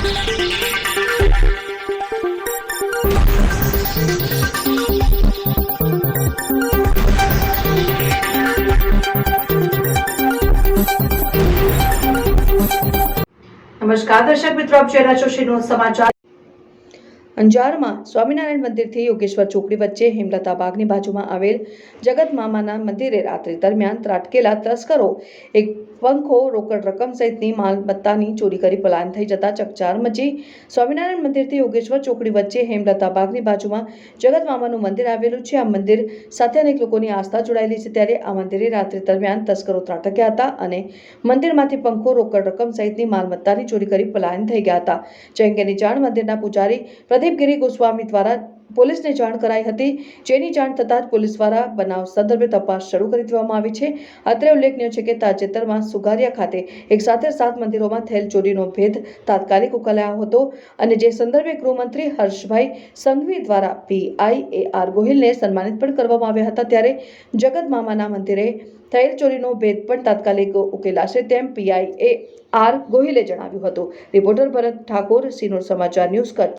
નમસ્કાર દર્શક મિત્રો, આપ જોઈ રહ્યા છો શ્રીનો સમાચાર। અંજારમાં સ્વામિનારાયણ મંદિરથી યોગેશ્વર ચોકડી વચ્ચે હેમલતા બાગની બાજુમાં આવેલ જગત મામાના મંદિરે રાત્રિ દરમિયાન ત્રાટકેલા તસ્કરો એક પંખો, રોકડ રકમ સહિતની માલમત્તાની ચોરી કરી પલાયન થઈ જતા ચકચાર મચી। સ્વામિનારાયણ મંદિરથી યોગેશ્વર ચોકડી વચ્ચે હેમલતા બાગની બાજુમાં જગત મામાનું મંદિર આવેલું છે। આ મંદિર સાથે અનેક લોકોની આસ્થા જોડાયેલી છે, ત્યારે આ મંદિરે રાત્રિ દરમિયાન તસ્કરો ત્રાટક્યા હતા અને મંદિરમાંથી પંખો, રોકડ રકમ સહિતની માલમત્તાની ચોરી કરી પલાયન થઈ ગયા હતા। જે અંગેની જાણ મંદિરના પૂજારી પ્રદીપગીરી ગોસ્વામી દ્વારા પોલીસને જાણ કરાઈ હતી, જેની જાણ થતાં જ પોલીસ દ્વારા બનાવ સંદર્ભે તપાસ શરૂ કરી દેવામાં આવી છે। અત્રે ઉલ્લેખનીય છે કે તાજેતરમાં સુગારિયા ખાતે એક સાથે 7 મંદિરોમાં થયેલ ચોરીનો ભેદ તાત્કાલિક ઉકેલાયો હતો અને જે સંદર્ભે ગૃહમંત્રી હર્ષભાઈ સંઘવી દ્વારા PIAR ગોહિલને સન્માનિત પણ કરવામાં આવ્યા હતા। ત્યારે જગત મામાના મંદિરે થયેલ ચોરીનો ભેદ પણ તાત્કાલિક ઉકેલાશે તેમ PIAR ગોહિલે જણાવ્યું હતું। રિપોર્ટર ભરત ઠાકોર, સિનોર સમાચાર ન્યૂઝ કચ્છ।